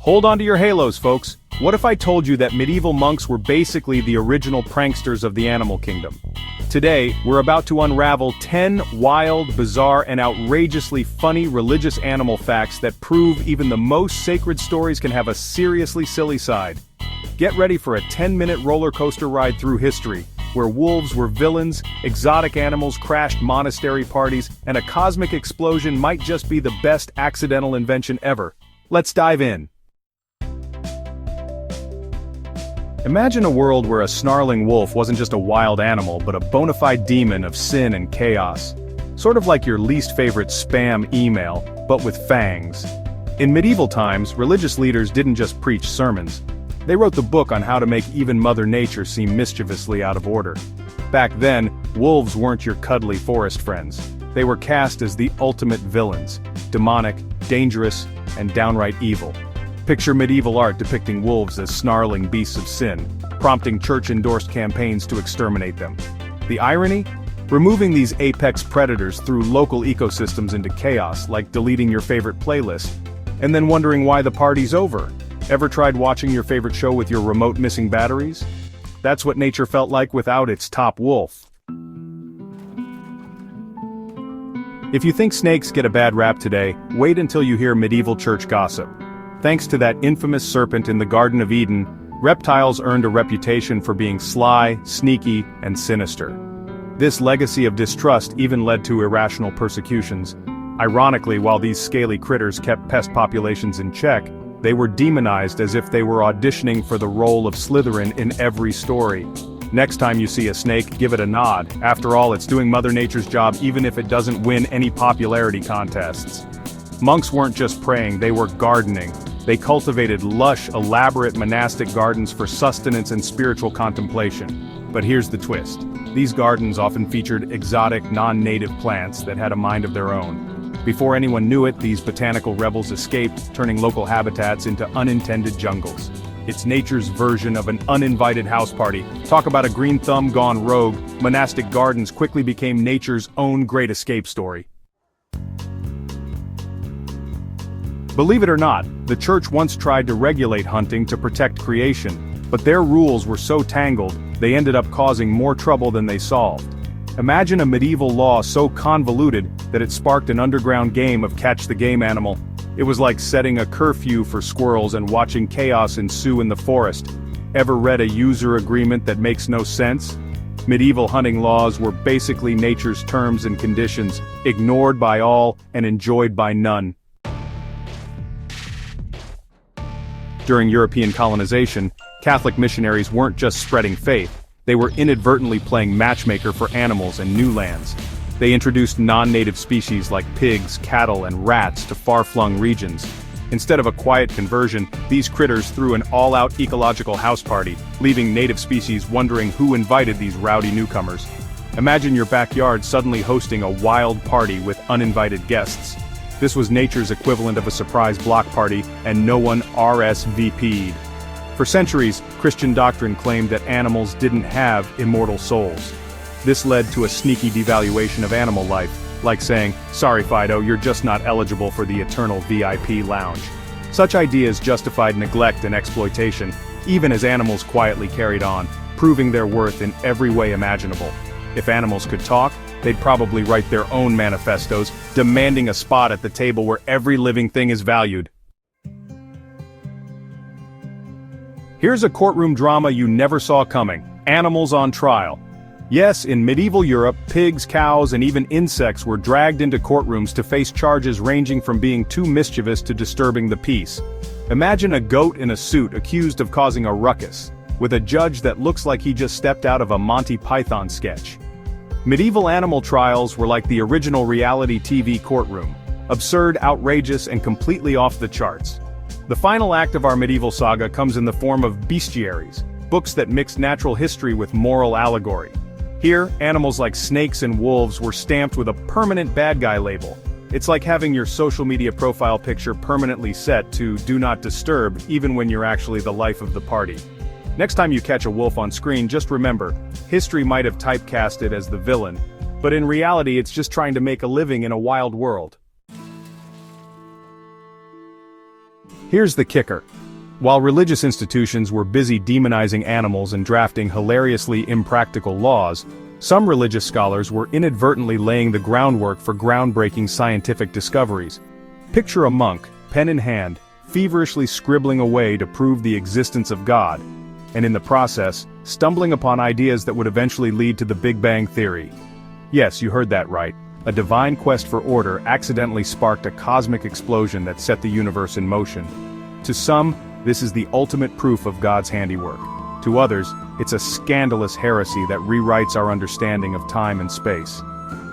Hold on to your halos, folks. What if I told you that medieval monks were basically the original pranksters of the animal kingdom? Today, we're about to unravel 10 wild, bizarre, and outrageously funny religious animal facts that prove even the most sacred stories can have a seriously silly side. Get ready for a 10-minute roller coaster ride through history, where wolves were villains, exotic animals crashed monastery parties, and a cosmic explosion might just be the best accidental invention ever. Let's dive in. Imagine a world where a snarling wolf wasn't just a wild animal but a bona fide demon of sin and chaos. Sort of like your least favorite spam email, but with fangs. In medieval times, religious leaders didn't just preach sermons. They wrote the book on how to make even Mother Nature seem mischievously out of order. Back then, wolves weren't your cuddly forest friends. They were cast as the ultimate villains, demonic, dangerous, and downright evil. Picture medieval art depicting wolves as snarling beasts of sin, prompting church-endorsed campaigns to exterminate them. The irony? Removing these apex predators threw local ecosystems into chaos, like deleting your favorite playlist, and then wondering why the party's over. Ever tried watching your favorite show with your remote missing batteries? That's what nature felt like without its top wolf. If you think snakes get a bad rap today, wait until you hear medieval church gossip. Thanks to that infamous serpent in the Garden of Eden, reptiles earned a reputation for being sly, sneaky, and sinister. This legacy of distrust even led to irrational persecutions. Ironically, while these scaly critters kept pest populations in check, they were demonized as if they were auditioning for the role of Slytherin in every story. Next time you see a snake, give it a nod. After all, it's doing Mother Nature's job even if it doesn't win any popularity contests. Monks weren't just praying, they were gardening. They cultivated lush, elaborate monastic gardens for sustenance and spiritual contemplation. But here's the twist. These gardens often featured exotic, non-native plants that had a mind of their own. Before anyone knew it, these botanical rebels escaped, turning local habitats into unintended jungles. It's nature's version of an uninvited house party. Talk about a green thumb gone rogue. Monastic gardens quickly became nature's own great escape story. Believe it or not, the church once tried to regulate hunting to protect creation, but their rules were so tangled, they ended up causing more trouble than they solved. Imagine a medieval law so convoluted that it sparked an underground game of catch the game animal. It was like setting a curfew for squirrels and watching chaos ensue in the forest. Ever read a user agreement that makes no sense? Medieval hunting laws were basically nature's terms and conditions, ignored by all and enjoyed by none. During European colonization, Catholic missionaries weren't just spreading faith, they were inadvertently playing matchmaker for animals and new lands. They introduced non-native species like pigs, cattle, and rats to far-flung regions. Instead of a quiet conversion, these critters threw an all-out ecological house party, leaving native species wondering who invited these rowdy newcomers. Imagine your backyard suddenly hosting a wild party with uninvited guests. This was nature's equivalent of a surprise block party, and no one RSVP'd. For centuries, Christian doctrine claimed that animals didn't have immortal souls. This led to a sneaky devaluation of animal life, like saying, "Sorry Fido, you're just not eligible for the eternal VIP lounge." Such ideas justified neglect and exploitation, even as animals quietly carried on, proving their worth in every way imaginable. If animals could talk, they'd probably write their own manifestos, demanding a spot at the table where every living thing is valued. Here's a courtroom drama you never saw coming: animals on trial. Yes, in medieval Europe, pigs, cows, and even insects were dragged into courtrooms to face charges ranging from being too mischievous to disturbing the peace. Imagine a goat in a suit accused of causing a ruckus, with a judge that looks like he just stepped out of a Monty Python sketch. Medieval animal trials were like the original reality TV courtroom: absurd, outrageous, and completely off the charts. The final act of our medieval saga comes in the form of bestiaries, books that mix natural history with moral allegory. Here, animals like snakes and wolves were stamped with a permanent bad guy label. It's like having your social media profile picture permanently set to Do Not Disturb even when you're actually the life of the party. Next time you catch a wolf on screen, just remember, history might have typecast it as the villain, but in reality it's just trying to make a living in a wild world. Here's the kicker. While religious institutions were busy demonizing animals and drafting hilariously impractical laws, some religious scholars were inadvertently laying the groundwork for groundbreaking scientific discoveries. Picture a monk, pen in hand, feverishly scribbling away to prove the existence of God, and in the process, stumbling upon ideas that would eventually lead to the Big Bang Theory. Yes, you heard that right. A divine quest for order accidentally sparked a cosmic explosion that set the universe in motion. To some, this is the ultimate proof of God's handiwork. To others, it's a scandalous heresy that rewrites our understanding of time and space.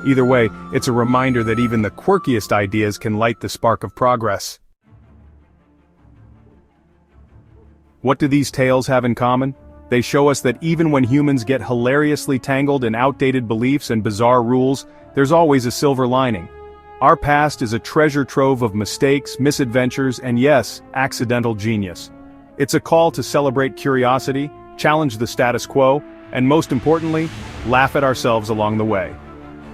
Either way, it's a reminder that even the quirkiest ideas can light the spark of progress. What do these tales have in common? They show us that even when humans get hilariously tangled in outdated beliefs and bizarre rules, there's always a silver lining. Our past is a treasure trove of mistakes, misadventures, and yes, accidental genius. It's a call to celebrate curiosity, challenge the status quo, and most importantly, laugh at ourselves along the way.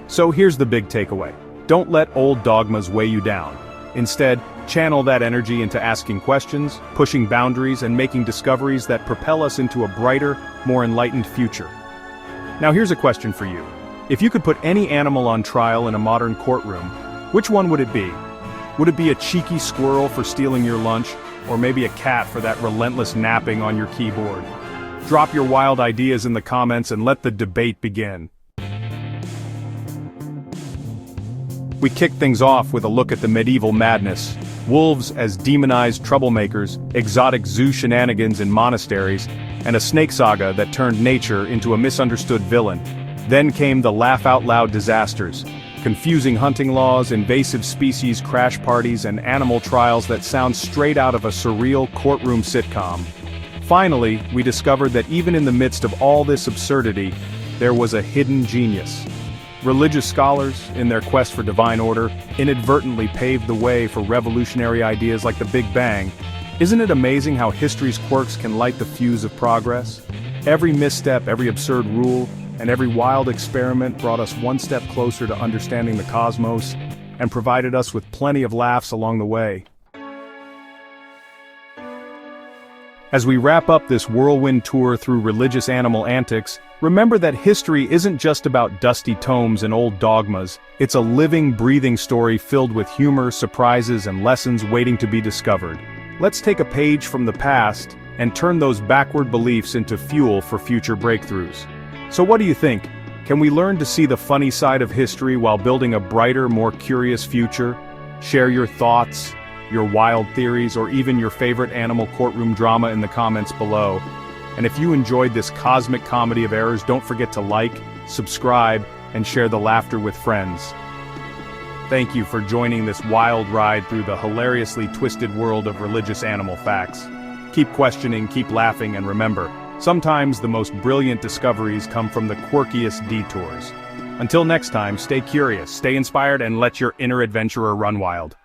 So here's the big takeaway. Don't let old dogmas weigh you down. Instead, channel that energy into asking questions, pushing boundaries, and making discoveries that propel us into a brighter, more enlightened future. Now here's a question for you. If you could put any animal on trial in a modern courtroom, which one would it be? Would it be a cheeky squirrel for stealing your lunch, or maybe a cat for that relentless napping on your keyboard? Drop your wild ideas in the comments and let the debate begin. We kick things off with a look at the medieval madness. Wolves as demonized troublemakers, exotic zoo shenanigans in monasteries, and a snake saga that turned nature into a misunderstood villain. Then came the laugh-out-loud disasters. Confusing hunting laws, invasive species crash parties, and animal trials that sound straight out of a surreal courtroom sitcom. Finally, we discovered that even in the midst of all this absurdity, there was a hidden genius. Religious scholars, in their quest for divine order, inadvertently paved the way for revolutionary ideas like the Big Bang. Isn't it amazing how history's quirks can light the fuse of progress? Every misstep, every absurd rule, and every wild experiment brought us one step closer to understanding the cosmos, and provided us with plenty of laughs along the way. As we wrap up this whirlwind tour through religious animal antics, remember that history isn't just about dusty tomes and old dogmas. It's a living, breathing story filled with humor, surprises, and lessons waiting to be discovered. Let's take a page from the past and turn those backward beliefs into fuel for future breakthroughs. So what do you think? Can we learn to see the funny side of history while building a brighter, more curious future? Share your thoughts, your wild theories, or even your favorite animal courtroom drama in the comments below. And if you enjoyed this cosmic comedy of errors, don't forget to like, subscribe, and share the laughter with friends. Thank you for joining this wild ride through the hilariously twisted world of religious animal facts. Keep questioning, keep laughing, and remember, sometimes the most brilliant discoveries come from the quirkiest detours. Until next time, stay curious, stay inspired, and let your inner adventurer run wild.